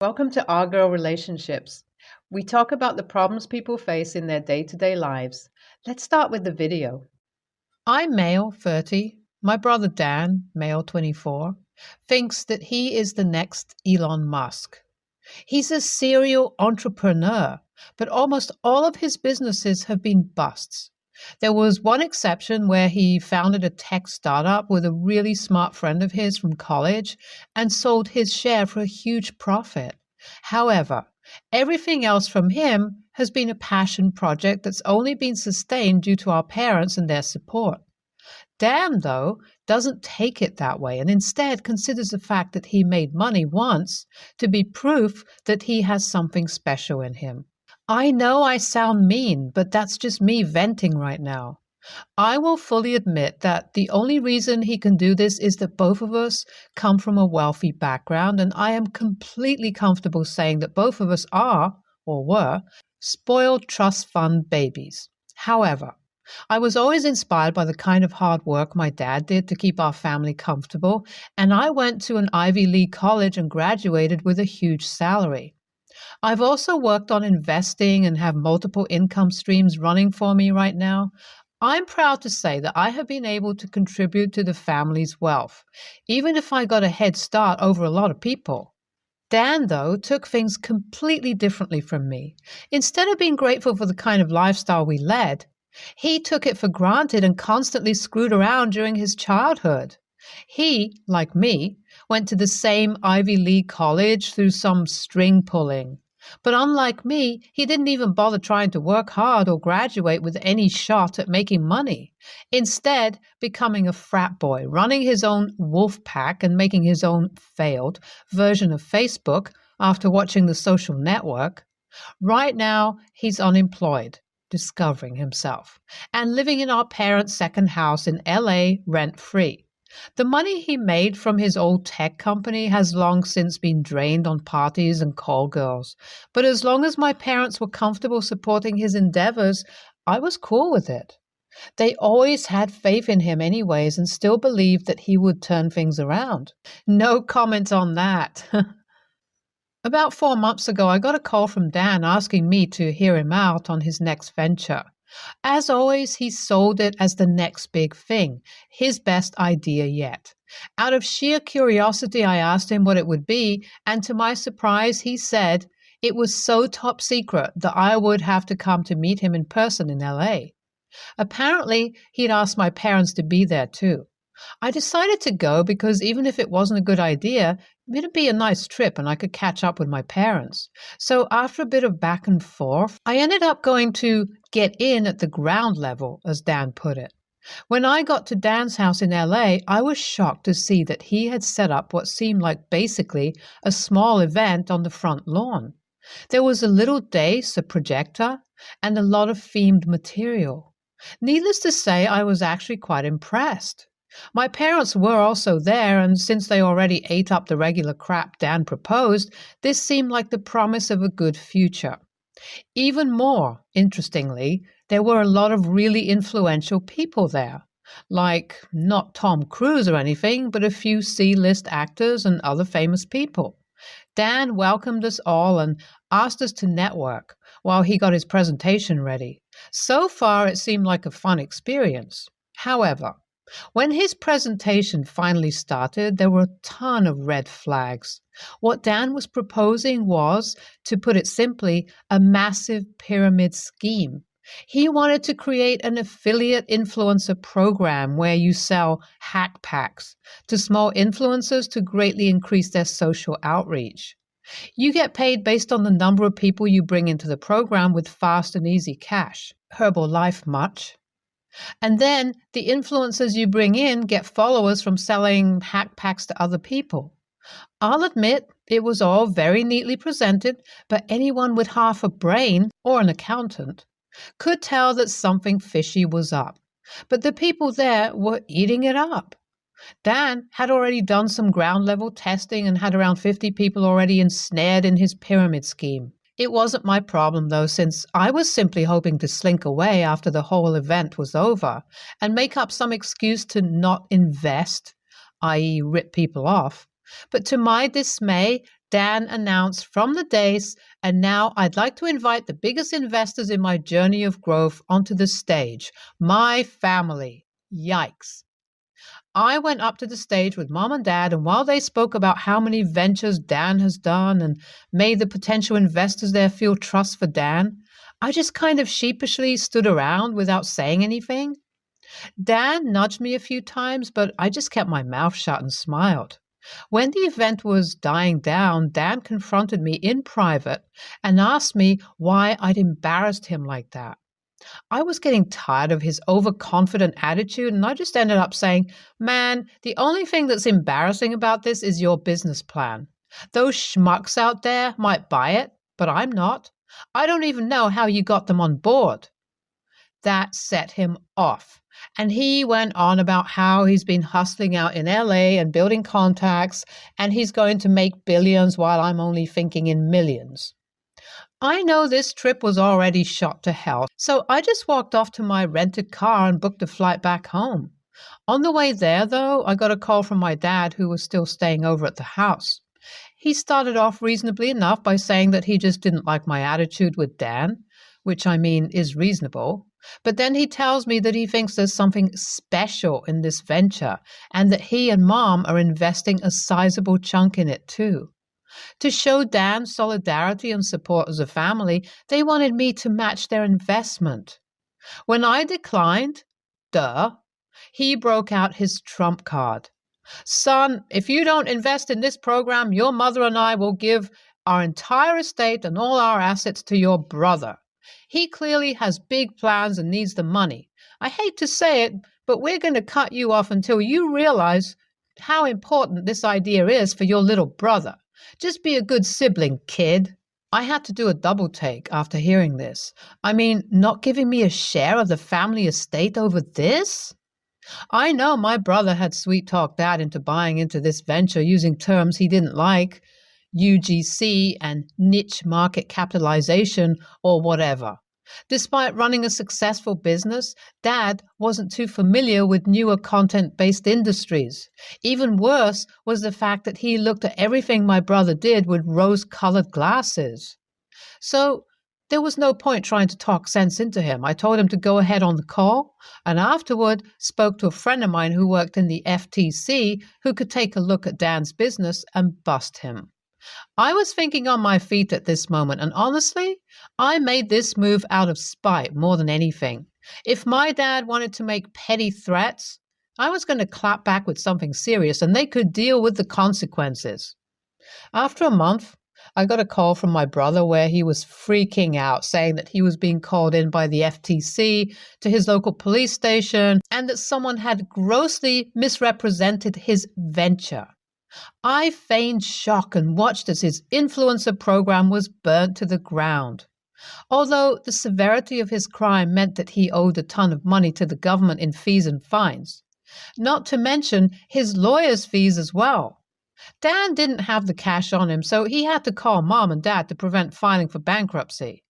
Welcome to Our Girl Relationships. We talk about the problems people face in their day-to-day lives. Let's start with the video. I'm male, 30. My brother Dan, male, 24, thinks that he is the next Elon Musk. He's a serial entrepreneur, but almost all of his businesses have been busts. There was one exception where he founded a tech startup with a really smart friend of his from college and sold his share for a huge profit. However, everything else from him has been a passion project that's only been sustained due to our parents and their support. Dan, though, doesn't take it that way and instead considers the fact that he made money once to be proof that he has something special in him. I know I sound mean, but that's just me venting right now. I will fully admit that the only reason he can do this is that both of us come from a wealthy background, and I am completely comfortable saying that both of us are, or were, spoiled trust fund babies. However, I was always inspired by the kind of hard work my dad did to keep our family comfortable, and I went to an Ivy League college and graduated with a huge salary. I've also worked on investing and have multiple income streams running for me right now. I'm proud to say that I have been able to contribute to the family's wealth, even if I got a head start over a lot of people. Dan, though, took things completely differently from me. Instead of being grateful for the kind of lifestyle we led, he took it for granted and constantly screwed around during his childhood. He, like me, went to the same Ivy League college through some string pulling. But unlike me, he didn't even bother trying to work hard or graduate with any shot at making money. Instead, becoming a frat boy, running his own wolf pack and making his own failed version of Facebook after watching The Social Network. Right now, he's unemployed, discovering himself, and living in our parents' second house in LA rent-free. The money he made from his old tech company has long since been drained on parties and call girls, but as long as my parents were comfortable supporting his endeavors, I was cool with it. They always had faith in him anyways and still believed that he would turn things around. No comment on that. About 4 months ago, I got a call from Dan asking me to hear him out on his next venture. As always, he sold it as the next big thing, his best idea yet. Out of sheer curiosity, I asked him what it would be, and to my surprise, he said it was so top secret that I would have to come to meet him in person in LA. Apparently, he'd asked my parents to be there too. I decided to go because even if it wasn't a good idea, it'd be a nice trip and I could catch up with my parents. So after a bit of back and forth, I ended up going to get in at the ground level, as Dan put it. When I got to Dan's house in LA, I was shocked to see that he had set up what seemed like basically a small event on the front lawn. There was a little dais, a projector, and a lot of themed material. Needless to say, I was actually quite impressed. My parents were also there, and since they already ate up the regular crap Dan proposed, this seemed like the promise of a good future. Even more interestingly, there were a lot of really influential people there, like not Tom Cruise or anything, but a few C-list actors and other famous people. Dan welcomed us all and asked us to network while he got his presentation ready. So far, it seemed like a fun experience. However, when his presentation finally started, there were a ton of red flags. What Dan was proposing was, to put it simply, a massive pyramid scheme. He wanted to create an affiliate influencer program where you sell hack packs to small influencers to greatly increase their social outreach. You get paid based on the number of people you bring into the program with fast and easy cash. Herbalife much? And then the influencers you bring in get followers from selling hack packs to other people. I'll admit it was all very neatly presented, but anyone with half a brain or an accountant could tell that something fishy was up. But the people there were eating it up. Dan had already done some ground level testing and had around 50 people already ensnared in his pyramid scheme. It wasn't my problem, though, since I was simply hoping to slink away after the whole event was over and make up some excuse to not invest, i.e. rip people off. But to my dismay, Dan announced from the dais, and now I'd like to invite the biggest investors in my journey of growth onto the stage, my family. Yikes. I went up to the stage with Mom and Dad, and while they spoke about how many ventures Dan has done and made the potential investors there feel trust for Dan, I just kind of sheepishly stood around without saying anything. Dan nudged me a few times, but I just kept my mouth shut and smiled. When the event was dying down, Dan confronted me in private and asked me why I'd embarrassed him like that. I was getting tired of his overconfident attitude, and I just ended up saying, "Man, the only thing that's embarrassing about this is your business plan. Those schmucks out there might buy it, but I'm not. I don't even know how you got them on board." That set him off, and he went on about how he's been hustling out in LA and building contacts, and he's going to make billions while I'm only thinking in millions. I know this trip was already shot to hell, so I just walked off to my rented car and booked a flight back home. On the way there, though, I got a call from my dad, who was still staying over at the house. He started off reasonably enough by saying that he just didn't like my attitude with Dan, which I mean is reasonable. But then he tells me that he thinks there's something special in this venture and that he and Mom are investing a sizable chunk in it too. To show Dan solidarity and support as a family, they wanted me to match their investment. When I declined, he broke out his trump card. "Son, if you don't invest in this program, your mother and I will give our entire estate and all our assets to your brother. He clearly has big plans and needs the money. I hate to say it, but we're going to cut you off until you realize how important this idea is for your little brother. Just be a good sibling, kid." I had to do a double take after hearing this. I mean, not giving me a share of the family estate over this? I know my brother had sweet-talked Dad into buying into this venture using terms he didn't like, UGC and niche market capitalization or whatever. Despite running a successful business, Dad wasn't too familiar with newer content-based industries. Even worse was the fact that he looked at everything my brother did with rose-colored glasses. So there was no point trying to talk sense into him. I told him to go ahead on the call, and afterward spoke to a friend of mine who worked in the FTC who could take a look at Dan's business and bust him. I was thinking on my feet at this moment, and honestly, I made this move out of spite more than anything. If my dad wanted to make petty threats, I was going to clap back with something serious, and they could deal with the consequences. After a month, I got a call from my brother where he was freaking out, saying that he was being called in by the FTC to his local police station and that someone had grossly misrepresented his venture. I feigned shock and watched as his influencer program was burnt to the ground. Although the severity of his crime meant that he owed a ton of money to the government in fees and fines, not to mention his lawyer's fees as well. Dan didn't have the cash on him, so he had to call Mom and Dad to prevent filing for bankruptcy.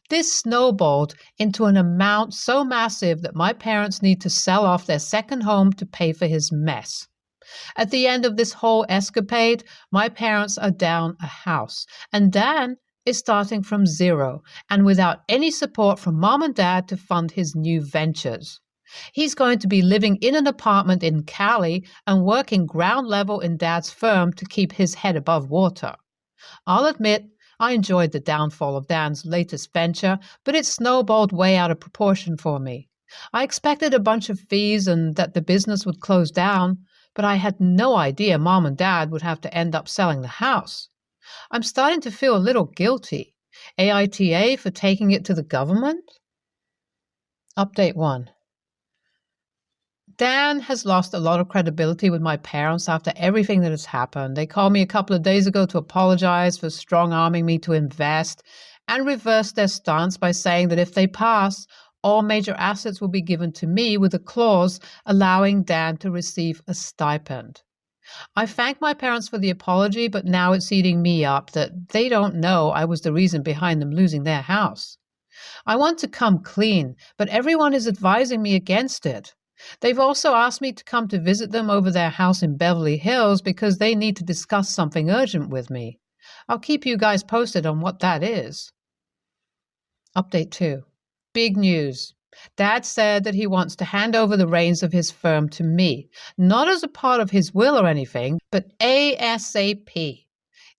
This snowballed into an amount so massive that my parents need to sell off their second home to pay for his mess. At the end of this whole escapade, my parents are down a house, and Dan is starting from zero and without any support from Mom and Dad to fund his new ventures. He's going to be living in an apartment in Cali and working ground level in Dad's firm to keep his head above water. I'll admit, I enjoyed the downfall of Dan's latest venture, but it snowballed way out of proportion for me. I expected a bunch of fees and that the business would close down, but I had no idea Mom and Dad would have to end up selling the house. I'm starting to feel a little guilty. AITA for taking it to the government? Update 1. Dan has lost a lot of credibility with my parents after everything that has happened. They called me a couple of days ago to apologize for strong-arming me to invest and reversed their stance by saying that if they pass, all major assets will be given to me with a clause allowing Dan to receive a stipend. I thank my parents for the apology, but now it's eating me up that they don't know I was the reason behind them losing their house. I want to come clean, but everyone is advising me against it. They've also asked me to come to visit them over their house in Beverly Hills because they need to discuss something urgent with me. I'll keep you guys posted on what that is. Update 2. Big news. Dad said that he wants to hand over the reins of his firm to me, not as a part of his will or anything, but ASAP.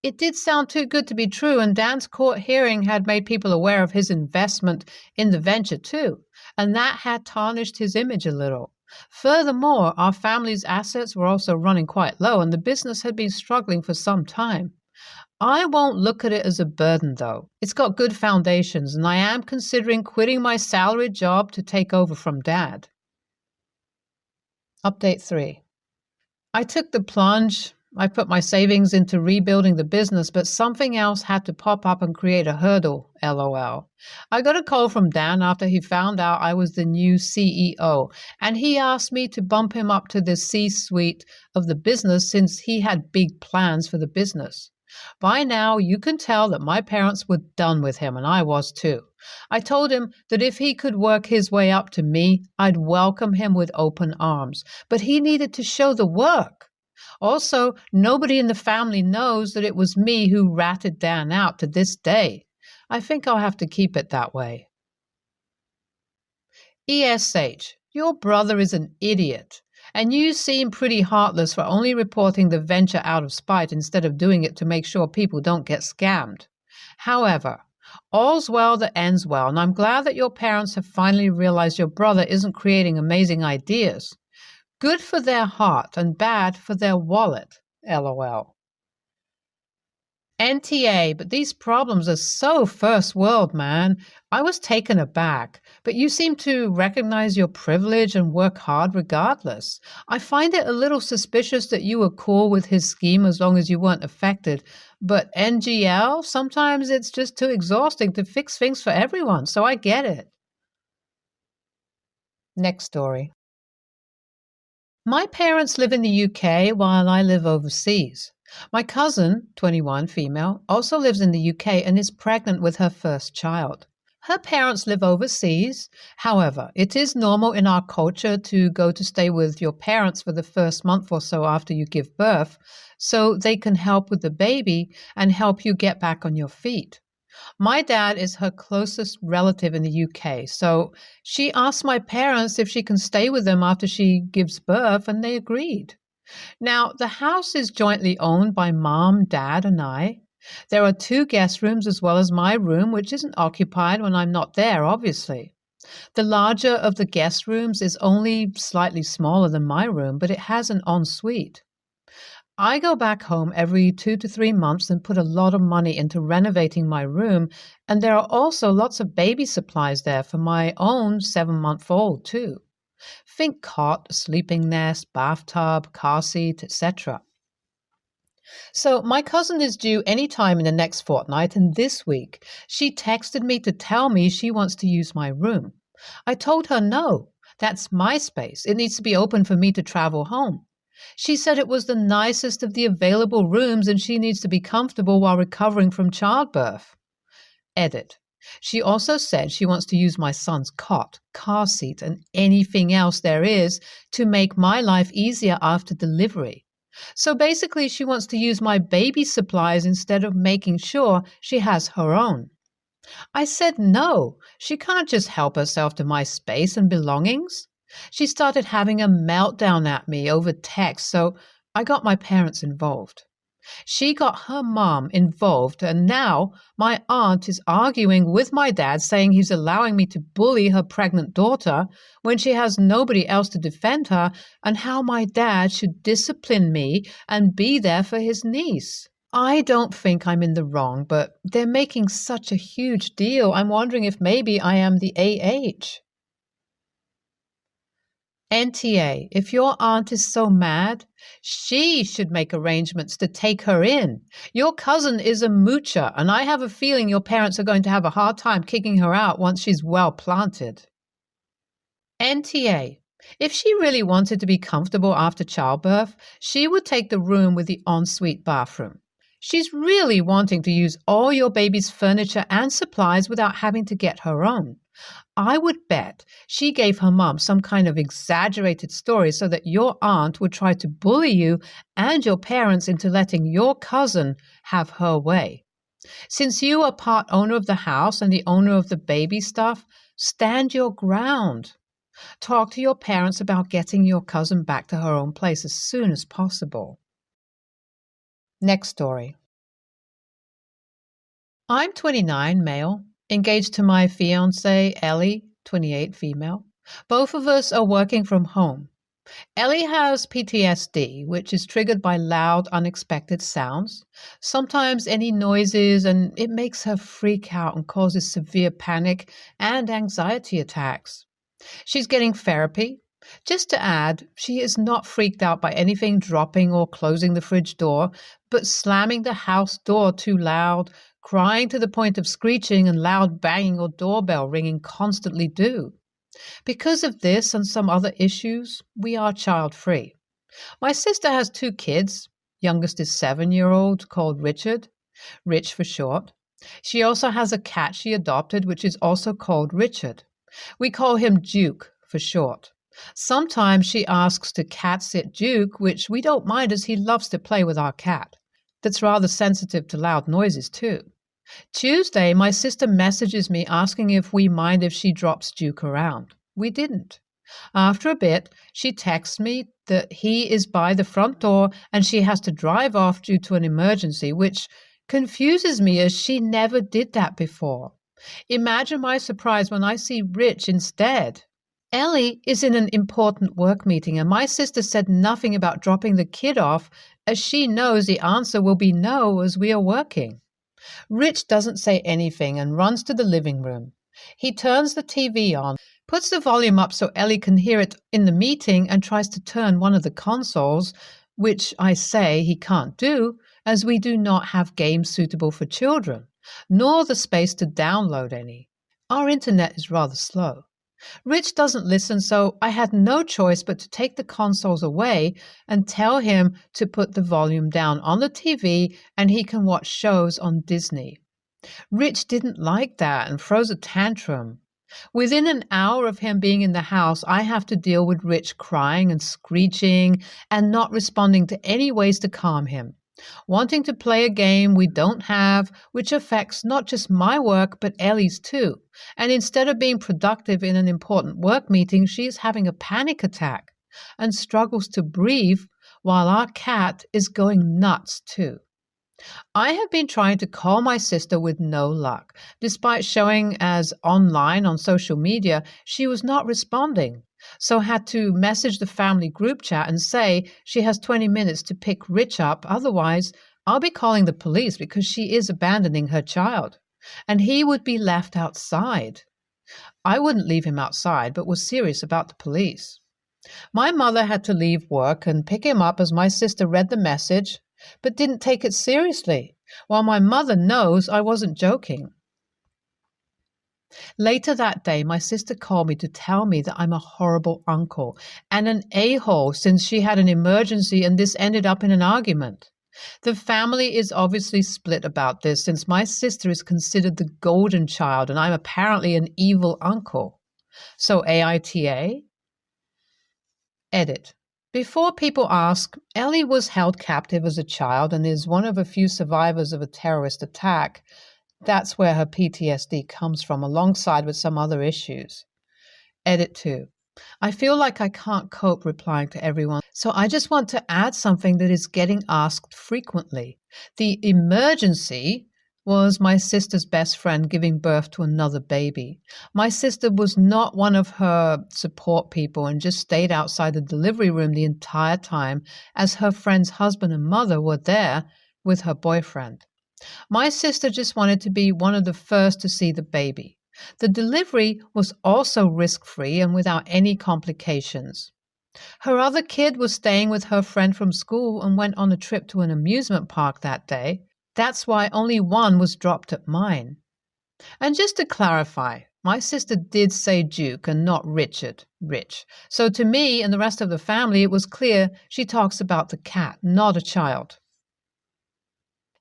It did sound too good to be true, and Dan's court hearing had made people aware of his investment in the venture too, and that had tarnished his image a little. Furthermore, our family's assets were also running quite low, and the business had been struggling for some time. I won't look at it as a burden, though. It's got good foundations, and I am considering quitting my salaried job to take over from Dad. Update 3. I took the plunge. I put my savings into rebuilding the business, but something else had to pop up and create a hurdle, LOL. I got a call from Dan after he found out I was the new CEO, and he asked me to bump him up to the C-suite of the business since he had big plans for the business. By now, you can tell that my parents were done with him, and I was too. I told him that if he could work his way up to me, I'd welcome him with open arms, but he needed to show the work. Also, nobody in the family knows that it was me who ratted Dan out to this day. I think I'll have to keep it that way. ESH, your brother is an idiot, and you seem pretty heartless for only reporting the venture out of spite instead of doing it to make sure people don't get scammed. However, all's well that ends well, and I'm glad that your parents have finally realized your brother isn't creating amazing ideas. Good for their heart and bad for their wallet, LOL. NTA, but these problems are so first world, man. I was taken aback, but you seem to recognize your privilege and work hard regardless. I find it a little suspicious that you were cool with his scheme as long as you weren't affected, but NGL, sometimes it's just too exhausting to fix things for everyone, so I get it. Next story. My parents live in the UK while I live overseas. My cousin, 21, female, also lives in the UK and is pregnant with her first child. Her parents live overseas. However, it is normal in our culture to go to stay with your parents for the first month or so after you give birth, so they can help with the baby and help you get back on your feet. My dad is her closest relative in the UK, so she asked my parents if she can stay with them after she gives birth, and they agreed. Now, the house is jointly owned by Mom, Dad, and I. There are 2 guest rooms as well as my room, which isn't occupied when I'm not there, obviously. The larger of the guest rooms is only slightly smaller than my room, but it has an ensuite. I go back home every 2 to 3 months and put a lot of money into renovating my room, and there are also lots of baby supplies there for my own 7-month-old too. Think cot, sleeping nest, bathtub, car seat, etc. So my cousin is due any time in the next fortnight, and this week she texted me to tell me she wants to use my room. I told her no, that's my space. It needs to be open for me to travel home. She said it was the nicest of the available rooms and she needs to be comfortable while recovering from childbirth. Edit. She also said she wants to use my son's cot, car seat, and anything else there is to make my life easier after delivery. So basically, she wants to use my baby supplies instead of making sure she has her own. I said no, she can't just help herself to my space and belongings. She started having a meltdown at me over text, so I got my parents involved. She got her mom involved, and now my aunt is arguing with my dad, saying he's allowing me to bully her pregnant daughter when she has nobody else to defend her, and how my dad should discipline me and be there for his niece. I don't think I'm in the wrong, but they're making such a huge deal. I'm wondering if maybe I am the AH. NTA, if your aunt is so mad, she should make arrangements to take her in. Your cousin is a moocher, and I have a feeling your parents are going to have a hard time kicking her out once she's well planted. NTA, if she really wanted to be comfortable after childbirth, she would take the room with the ensuite bathroom. She's really wanting to use all your baby's furniture and supplies without having to get her own. I would bet she gave her mom some kind of exaggerated story so that your aunt would try to bully you and your parents into letting your cousin have her way. Since you are part owner of the house and the owner of the baby stuff, stand your ground. Talk to your parents about getting your cousin back to her own place as soon as possible. Next story. I'm 29, male, engaged to my fiancée, Ellie, 28, female. Both of us are working from home. Ellie has PTSD, which is triggered by loud, unexpected sounds, sometimes any noises, and it makes her freak out and causes severe panic and anxiety attacks. She's getting therapy. Just to add, she is not freaked out by anything dropping or closing the fridge door, but slamming the house door too loud, crying to the point of screeching, and loud banging or doorbell ringing constantly do. Because of this and some other issues, we are child-free. My sister has 2 kids. Youngest is 7-year-old called Richard, Rich for short. She also has a cat she adopted, which is also called Richard. We call him Duke for short. Sometimes she asks to cat sit Duke, which we don't mind as he loves to play with our cat. That's rather sensitive to loud noises too. Tuesday, my sister messages me asking if we mind if she drops Duke around. We didn't. After a bit, she texts me that he is by the front door and she has to drive off due to an emergency, which confuses me as she never did that before. Imagine my surprise when I see Rich instead. Ellie is in an important work meeting and my sister said nothing about dropping the kid off as she knows the answer will be no as we are working. Rich doesn't say anything and runs to the living room. He turns the TV on, puts the volume up so Ellie can hear it in the meeting, and tries to turn one of the consoles, which I say he can't do, as we do not have games suitable for children, nor the space to download any. Our internet is rather slow. Rich doesn't listen, so I had no choice but to take the consoles away and tell him to put the volume down on the TV and he can watch shows on Disney. Rich didn't like that and throws a tantrum. Within an hour of him being in the house, I have to deal with Rich crying and screeching and not responding to any ways to calm him, wanting to play a game we don't have, which affects not just my work but Ellie's too. And instead of being productive in an important work meeting, she is having a panic attack and struggles to breathe while our cat is going nuts too. I have been trying to call my sister with no luck. Despite showing as online on social media, she was not responding. So had to message the family group chat and say she has 20 minutes to pick Rich up. Otherwise, I'll be calling the police because she is abandoning her child. And he would be left outside. I wouldn't leave him outside, but was serious about the police. My mother had to leave work and pick him up as my sister read the message, but didn't take it seriously, while my mother knows I wasn't joking. Later that day, my sister called me to tell me that I'm a horrible uncle and an a-hole since she had an emergency and this ended up in an argument. The family is obviously split about this since my sister is considered the golden child and I'm apparently an evil uncle. So AITA? Edit. Before people ask, Ellie was held captive as a child and is one of a few survivors of a terrorist attack. That's where her PTSD comes from, alongside with some other issues. Edit 2. I feel like I can't cope replying to everyone, so I just want to add something that is getting asked frequently. The emergency was my sister's best friend giving birth to another baby. My sister was not one of her support people and just stayed outside the delivery room the entire time as her friend's husband and mother were there with her boyfriend. My sister just wanted to be one of the first to see the baby. The delivery was also risk-free and without any complications. Her other kid was staying with her friend from school and went on a trip to an amusement park that day. That's why only one was dropped at mine. And just to clarify, my sister did say Duke and not Richard, Rich. So to me and the rest of the family, it was clear she talks about the cat, not a child.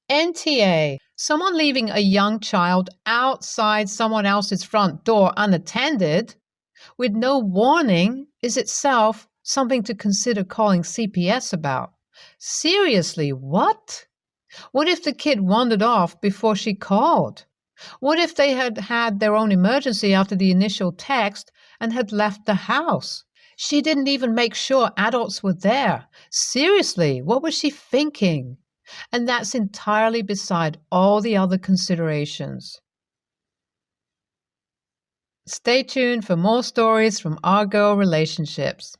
NTA, someone leaving a young child outside someone else's front door unattended with no warning is itself something to consider calling CPS about. Seriously, what? What if the kid wandered off before she called? What if they had had their own emergency after the initial text and had left the house? She didn't even make sure adults were there. Seriously, what was she thinking? And that's entirely beside all the other considerations. Stay tuned for more stories from our girl relationships.